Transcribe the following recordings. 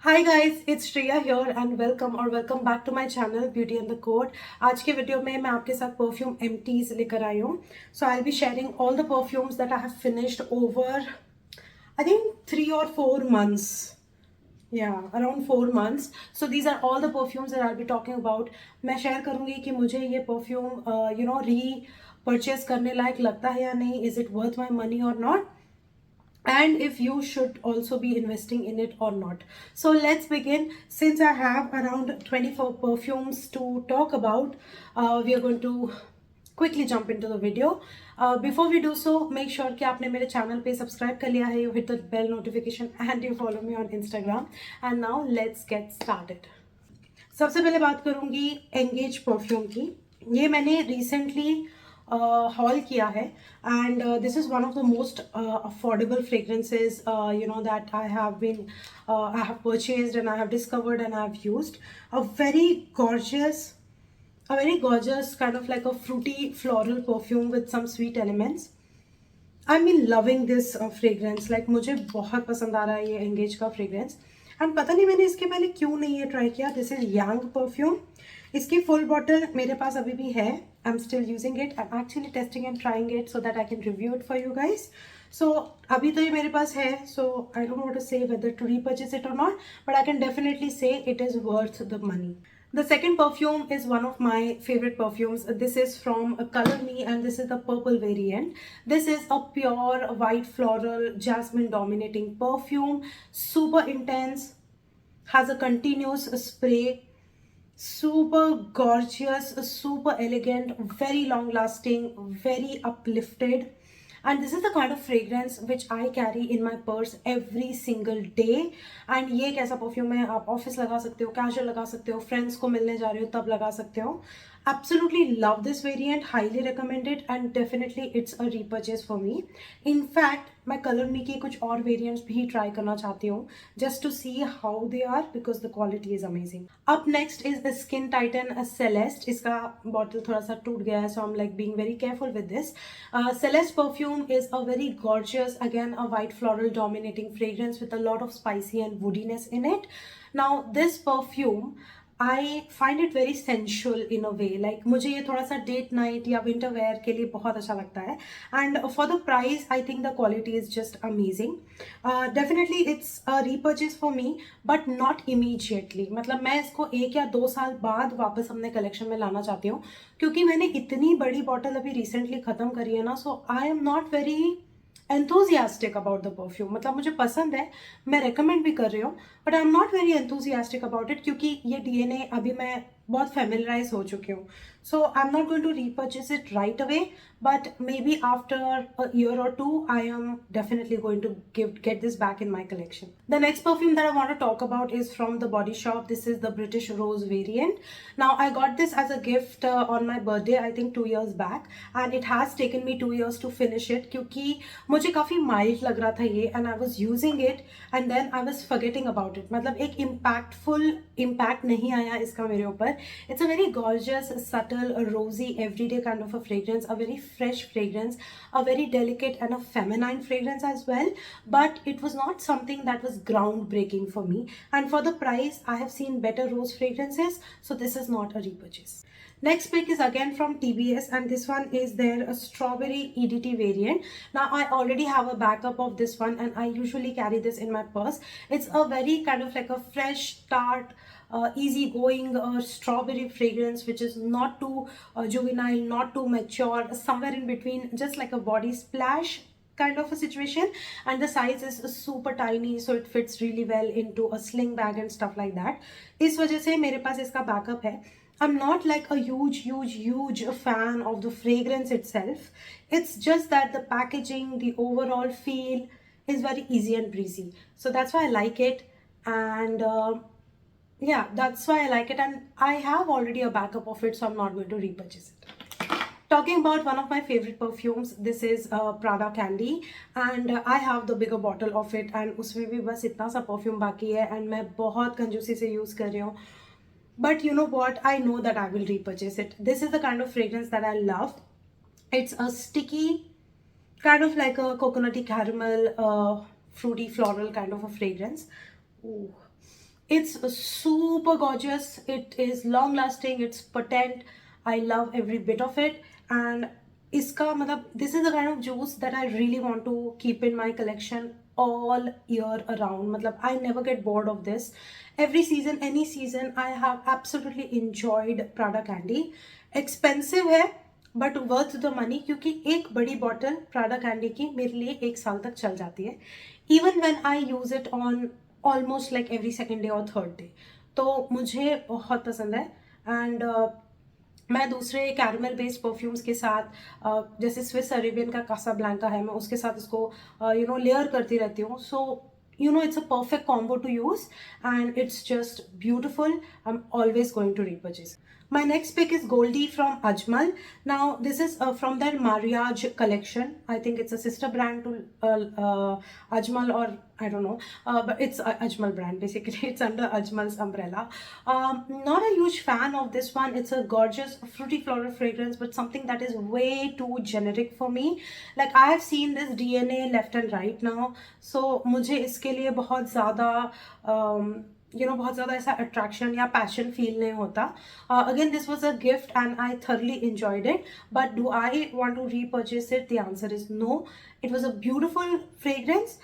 Hi guys, it's Shreya here and welcome back to my channel Beauty and the Code. आज के video में मैं आपके साथ perfume empties लेकर आई हूँ. So I'll be sharing all the perfumes that I have finished over I think 3 or 4 months. Yeah, around 4 months. So these are all the perfumes that I'll be talking about. मैं share करूँगी कि मुझे ये perfume repurchase करने लायक लगता है या नहीं. Is it worth my money or not? And if you should also be investing in it or not. So let's begin. Since I have around 24 perfumes to talk about, we are going to quickly jump into the video. Before we do so, make sure कि आपने मेरे channel पे subscribe कर लिया है, you hit the bell notification and you follow me on Instagram. And now let's get started. सबसे पहले बात करूँगी Engage perfume की. ये मैंने recently haul किया है and this is one of the most affordable fragrances that I have purchased and I have discovered and I have used. A very gorgeous kind of like a fruity floral perfume with some sweet elements. I've been loving this fragrance. Like मुझे बहुत पसंद आ रहा है ये Engage का fragrance. And पता नहीं मैंने इसके पहले क्यों नहीं ये try किया. This is Yang perfume. इसकी full bottle मेरे पास अभी भी है. I'm still using it. I'm actually testing and trying it so that I can review it for you guys. So अभी तो ये मेरे पास है. So I don't want to say whether to repurchase it or not, but I can definitely say it is worth the money. The second perfume is one of my favorite perfumes. This is from Color Me and this is the purple variant. This is a pure white floral jasmine dominating perfume. Super intense. Has a continuous spray. Super gorgeous, super elegant, very long lasting, very uplifted. And this is the kind of fragrance which I carry in my purse every single day. And ये एक ऐसा perfume है आप office लगा सकते हो, casual लगा सकते हो, फ्रेंड्स को मिलने जा रहे हो तब लगा सकते हो. Absolutely love this variant, highly recommend it and definitely it's a repurchase for me. In fact, मैं Color Me के कुछ और variants भी try करना चाहती हूँ just to see how they are because the quality is amazing. Up next is the Skinn Titan Celeste. इसका bottle थोड़ा सा टूट गया है so I'm like being very careful with this. Celeste perfume is a very gorgeous, again a white floral dominating fragrance with a lot of spicy and woodiness in it. Now this perfume I find it very sensual in a way. Like मुझे ये थोड़ा सा date night या winter wear के लिए बहुत अच्छा लगता है. And for the price, I think the quality is just amazing. Definitely it's a repurchase for me, but not immediately. मतलब मैं इसको 1 या 2 साल बाद वापस अपने collection में लाना चाहती हूँ क्योंकि मैंने इतनी बड़ी bottle अभी recently ख़त्म करी है ना. So I am not very enthusiastic about the perfume. मतलब मुझे पसंद है, मैं recommend भी कर रही हूँ, but I'm not very enthusiastic about it क्योंकि ये DNA अभी मैं बहुत familiarize हो चुकी हूँ. So I'm not going to repurchase it right away, but maybe after a year or 2, I am definitely going to get this back in my collection. The next perfume that I want to talk about is from the Body Shop. This is the British Rose variant. Now I got this as a gift on my birthday, I think 2 years back, and it has taken me 2 years to finish it क्योंकि मुझे काफ़ी mild लग रहा था ये, and I was using it and then I was forgetting about it. मतलब एक impactful impact नहीं आया इसका मेरे ऊपर. It's a very gorgeous, subtle, a rosy, everyday kind of a fragrance, a very fresh fragrance, a very delicate and a feminine fragrance as well. But it was not something that was groundbreaking for me. And for the price, I have seen better rose fragrances, so this is not a repurchase. Next pick is again from TBS and this one is their strawberry EDT variant. Now I already have a backup of this one and I usually carry this in my purse. It's a very kind of like a fresh, tart, easy-going strawberry fragrance which is not too juvenile, not too mature, somewhere in between, just like a body splash kind of a situation. And the size is super tiny, so it fits really well into a sling bag and stuff like that. इस वजह से मेरे पास इसका backup है. I'm not like a huge fan of the fragrance itself. It's just that the packaging, the overall feel is very easy and breezy. So that's why I like it. And yeah, that's why I like it. And I have already a backup of it, so I'm not going to repurchase it. Talking about one of my favorite perfumes, this is Prada Candy and I have the bigger bottle of it and उसमें भी बस इतना सा perfume बाकी है and मैं बहुत कंजूसी से use कर रही हूँ. But you know what? I know that I will repurchase it. This is the kind of fragrance that I love. It's a sticky, kind of like a coconutty caramel, fruity floral kind of a fragrance. Ooh. It's super gorgeous. It is long lasting. It's potent. I love every bit of it. And iska matlab, this is the kind of juice that I really want to keep in my collection all year around. Matlab, I never get bored of this. Every season, any season, I have absolutely enjoyed Prada Candy. Expensive है but worth the money, क्योंकि एक बड़ी bottle Prada candy की मेरे लिए 1 साल तक चल जाती है, even when I use it on almost like every second day और थर्ड डे. तो मुझे बहुत पसंद है. एंड मैं दूसरे कैरमल बेस्ड परफ्यूम्स के साथ जैसे स्विस अरेबियन का कासा ब्लैंका है, मैं उसके साथ इसको लेयर करती रहती हूँ. सो it's a perfect combo to use, and it's just beautiful. I'm always going to repurchase. My next pick is Goldie from Ajmal. Now, this is from their Maryaj collection. I think it's a sister brand to Ajmal, or I don't know, but it's Ajmal brand basically. It's under Ajmal's umbrella. Not a huge fan of this one. It's a gorgeous fruity floral fragrance, but something that is way too generic for me. Like, I have seen this DNA left and right now, so मुझे इसके लिए बहुत ज़्यादा बहुत ज़्यादा ऐसा attraction या passion feel नहीं होता. Again this was a gift and I thoroughly enjoyed it, but do I want to repurchase it? The answer is no. It was a beautiful fragrance,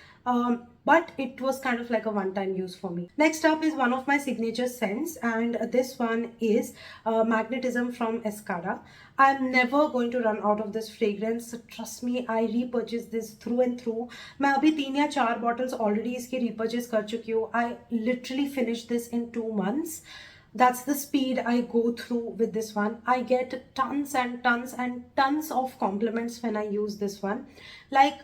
but it was kind of like a one-time use for me. Next up is one of my signature scents, and this one is Magnetism from Escada. I'm never going to run out of this fragrance. Trust me, I repurchase this through and through. मैं अभी 3 या 4 bottles already इसके repurchase कर चुकी हूँ. I literally finished this in 2 months. That's the speed I go through with this one. I get tons and tons and tons of compliments when I use this one. Like,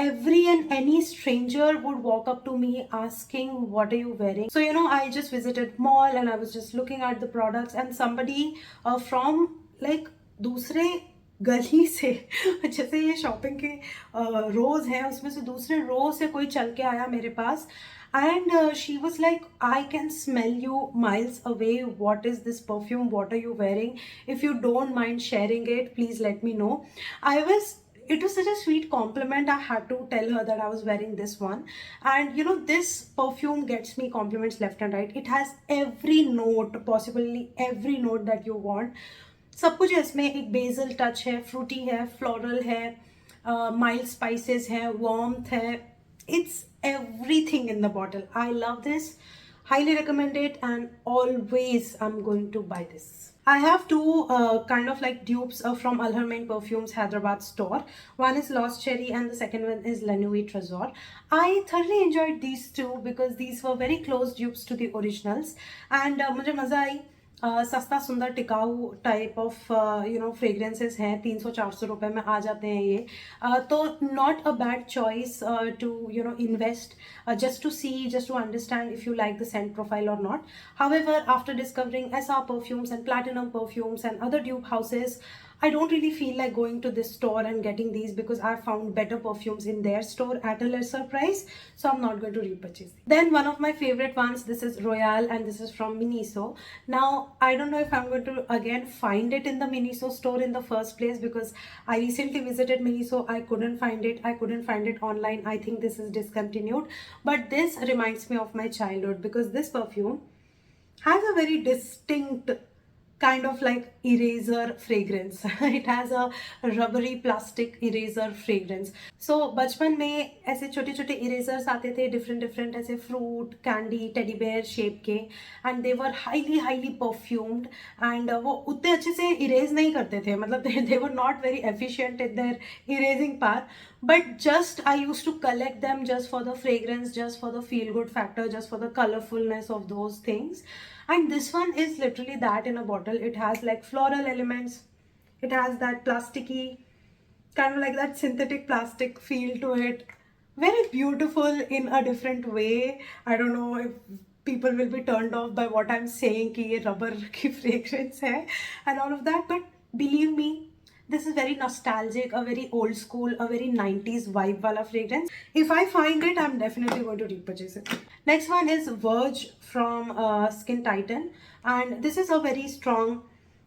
every and any stranger would walk up to me asking, what are you wearing? So I just visited mall and I was just looking at the products, and somebody from like दूसरे गली से जैसे ये shopping के रोज हैं उसमें से दूसरे रो से कोई चल के आया मेरे पास, and she was like, I can smell you miles away. What is this perfume? What are you wearing? If you don't mind sharing it, please let me know. It was such a sweet compliment. I had to tell her that I was wearing this one. And this perfume gets me compliments left and right. It has every note, possibly every note that you want. सब कुछ है इसमें. एक basal touch है, Frooti है, floral है, mild spices है, warmth है. It's everything in the bottle. I love this. Highly recommend it, and always I'm going to buy this. I have two kind of like dupes from Al Haramain Perfumes Hyderabad store. One is Lost Cherry and the second one is La Nuit Trésor. I thoroughly enjoyed these two because these were very close dupes to the originals, and मुझे मज़ा आई. सस्ता सुंदर टिकाऊ type of fragrances हैं. 300-400 रुपए में आ जाते हैं ये. तो not a bad choice to invest just to understand if you like the scent profile or not. However, after discovering SR perfumes and platinum perfumes and other dupe houses, I don't really feel like going to this store and getting these because I found better perfumes in their store at a lesser price. So I'm not going to repurchase. Then one of my favorite ones, this is Royal, and this is from Miniso. Now, I don't know if I'm going to again find it in the Miniso store in the first place because I recently visited Miniso. I couldn't find it. I couldn't find it online. I think this is discontinued. But this reminds me of my childhood because this perfume has a very distinct kind of like eraser fragrance. It has a rubbery plastic eraser fragrance. So बचपन में ऐसे छोटे छोटे erasers आते थे different ऐसे fruit, candy, teddy bear shape के, and they were highly perfumed, and वो उतने अच्छे से erase नहीं करते थे. मतलब they were not very efficient in their erasing power, but just I used to collect them just for the fragrance, just for the feel good factor, just for the colorfulness of those things. And this one is literally that in a bottle. It has like floral elements. It has that plasticky, kind of like that synthetic plastic feel to it. Very beautiful in a different way. I don't know if people will be turned off by what I'm saying कि ये rubber की fragrance है and all of that. But believe me, this is very nostalgic, a very old school, a very 90s vibe wala fragrance. If I find it, I'm definitely going to repurchase it. Next one is Verge from Skinn Titan, and this is a very strong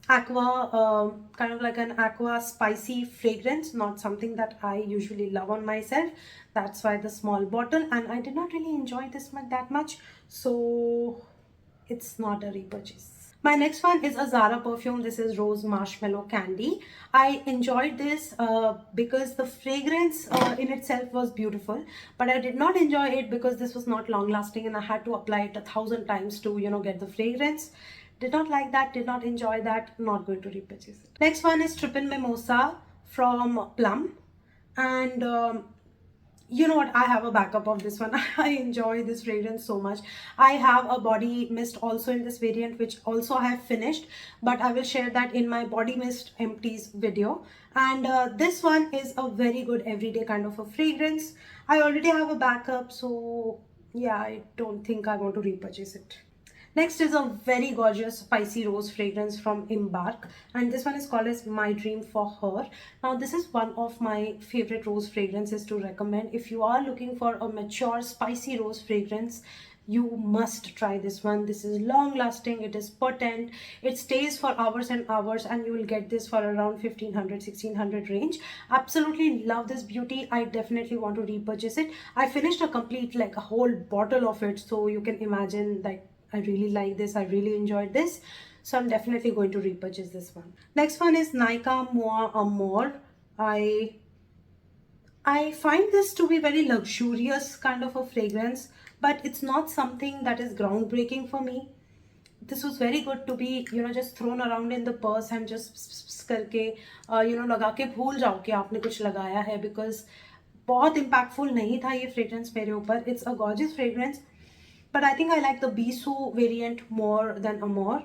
aqua, kind of like an aqua spicy fragrance, not something that I usually love on myself. That's why the small bottle, and I did not really enjoy this that much, so it's not a repurchase. My next one is a Zara perfume. This is Rose Marshmallow Candy. I enjoyed this because the fragrance in itself was beautiful, but I did not enjoy it because this was not long lasting and I had to apply it 1,000 times to, you know, get the fragrance. Did not like that, did not enjoy that, not going to repurchase it. Next one is Trippin Mimosa from Plum. And you know what, I have a backup of this one. I enjoy this fragrance so much. I have a body mist also in this variant, which also I have finished, but I will share that in my body mist empties video. And this one is a very good everyday kind of a fragrance. I already have a backup, so yeah, I don't think I want to repurchase it. Next is a very gorgeous spicy rose fragrance from EMBARK, and this one is called as My Dream for Her. Now this is one of my favorite rose fragrances to recommend. If you are looking for a mature spicy rose fragrance, you must try this one. This is long lasting, it is potent, it stays for hours and hours, and you will get this for around 1500-1600 range. Absolutely love this beauty. I definitely want to repurchase it. I finished a complete, like a whole bottle of it, so you can imagine, like, I really like this, I really enjoyed this, so I'm definitely going to repurchase this one. Next one is Nykaa Amour. I find this to be very luxurious kind of a fragrance, but it's not something that is groundbreaking for me. This was very good to be, you know, just thrown around in the purse and just करके you know, लगा के भूल जाओ कि आपने कुछ लगाया है, because बहुत impactful नहीं था ये fragrance मेरे ऊपर. It's a gorgeous fragrance, but I think I like the Bisou variant more than Amour.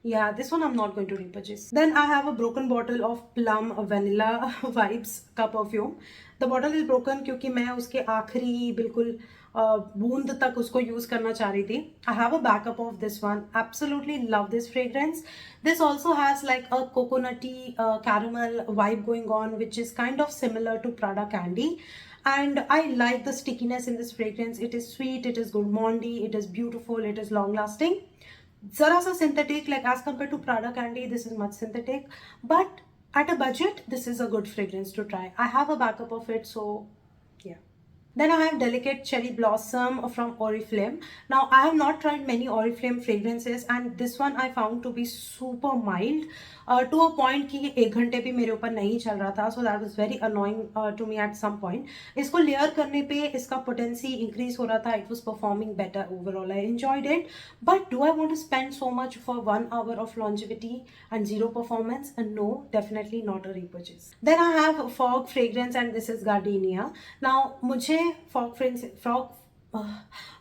Yeah, this one I'm not going to repurchase. Then I have a broken bottle of Plum Vanilla Vibes का perfume. The bottle is broken क्योंकि मैं उसके आखिरी बिल्कुल बूंद तक उसको use करना चाह रही थी. I have a backup of this one. Absolutely love this fragrance. This also has like a coconutty caramel vibe going on, which is kind of similar to Prada Candy. And I like the stickiness in this fragrance. It is sweet, it is gourmandy, it is beautiful, it is long lasting. Zara sa synthetic, like as compared to Prada Candy, this is much synthetic, but at a budget, this is a good fragrance to try. I have a backup of it, so yeah. Then I have Delicate Cherry Blossom from Oriflame. Now I have not tried many Oriflame fragrances, and this one I found to be super mild to a point कि ये 1 घंटे भी मेरे ऊपर नहीं चल रहा था, so that was very annoying to me at some point. इसको लेयर करने पे इसका potency increase हो रहा था. It was performing better overall. I enjoyed it, but do I want to spend so much for 1 hour of longevity and zero performance? And no, definitely not a repurchase. Then I have Fog fragrance, and this is Gardenia. Now मुझे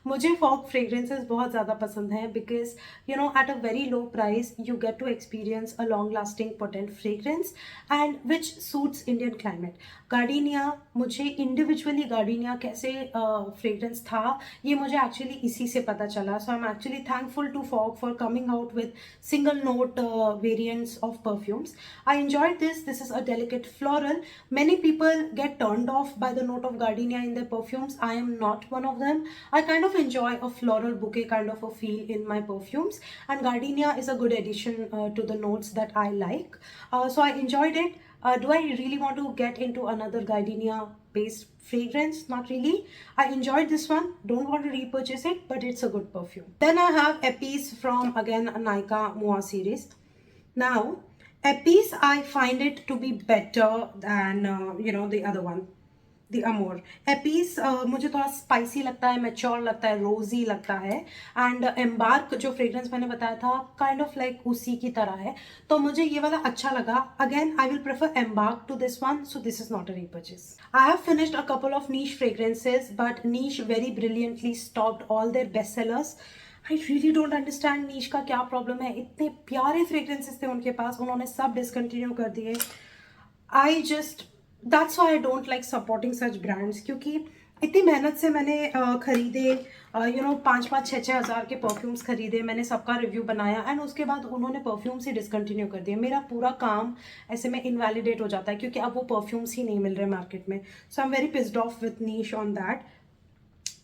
मुझे fog fragrances बहुत ज़्यादा पसंद हैं, because you know at a very low price you get to experience a long lasting potent fragrance and which suits Indian climate. Gardenia, मुझे individually गार्डिनिया कैसे fragrance था ये मुझे एक्चुअली इसी से पता चला. So I am actually thankful to Fogg for coming out with single note variants of perfumes. I enjoyed this. This is a delicate floral. Many people get turned off by the note of gardenia in their perfumes. I am not one of them. I kind of enjoy a floral bouquet kind of a feel in my perfumes, and gardenia is a good addition to the notes that I like. So I enjoyed it. Do I really want to get into another gardenia based fragrance? Not really. I enjoyed this one. Don't want to repurchase it, but it's a good perfume. Then I have Epis from, again, a Nykaa Moa series. Now Epis, I find it to be better than you know, the other one, the Amour. Epis मुझे थोड़ा spicy लगता है, mature लगता है, रोजी लगता है. And embark जो फ्रेग्रेंस मैंने बताया था काइंड ऑफ लाइक उसी की तरह है, तो मुझे ये वाला अच्छा लगा. Again I will prefer Embark to this one, so this is not a repurchase. I have finished a couple of niche fragrances, but Niche very brilliantly stocked all their best sellers. I really don't understand Niche का क्या problem है. इतने प्यारे fragrances थे उनके पास, उन्होंने सब discontinue कर दिए. I just, that's why I don't like supporting such brands, क्योंकि इतनी मेहनत से मैंने खरीदे, यू नो 5-5-6-6 हज़ार के परफ्यूम्स खरीदे, मैंने सबका रिव्यू बनाया, एंड उसके बाद उन्होंने परफ्यूम्स ही डिसकंटिन्यू कर दिया. मेरा पूरा काम ऐसे में इनवैलिडेट हो जाता है, क्योंकि अब वो परफ्यूम्स ही नहीं मिल रहे मार्केट में. So I am very pissed off with Niche on that.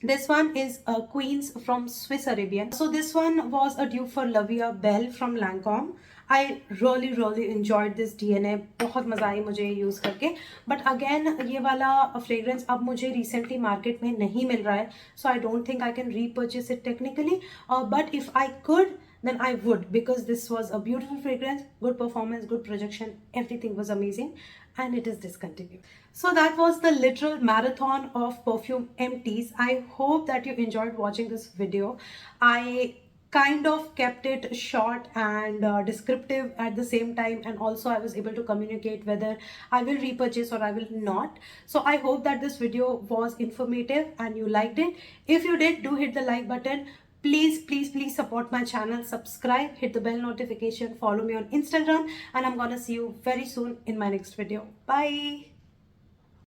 This one is Queens from Swiss Arabian. So this one was a dupe for Lavia Belle from Lancome. I really enjoyed this DNA. बहुत मज़ा आई मुझे use करके. But again ये वाला fragrance अब मुझे recently market में नहीं मिल रहा है, so I don't think I can repurchase it technically. But if I could, then I would, because this was a beautiful fragrance, good performance, good projection, everything was amazing, and it is discontinued. So that was the literal marathon of Perfume Empties. I hope that you enjoyed watching this video. I kind of kept it short and descriptive at the same time, and also I was able to communicate whether I will repurchase or I will not. So I hope that this video was informative and you liked it. If you did, do hit the like button. Please support my channel, subscribe, hit the bell notification, follow me on Instagram, and I'm gonna see you very soon in my next video. Bye.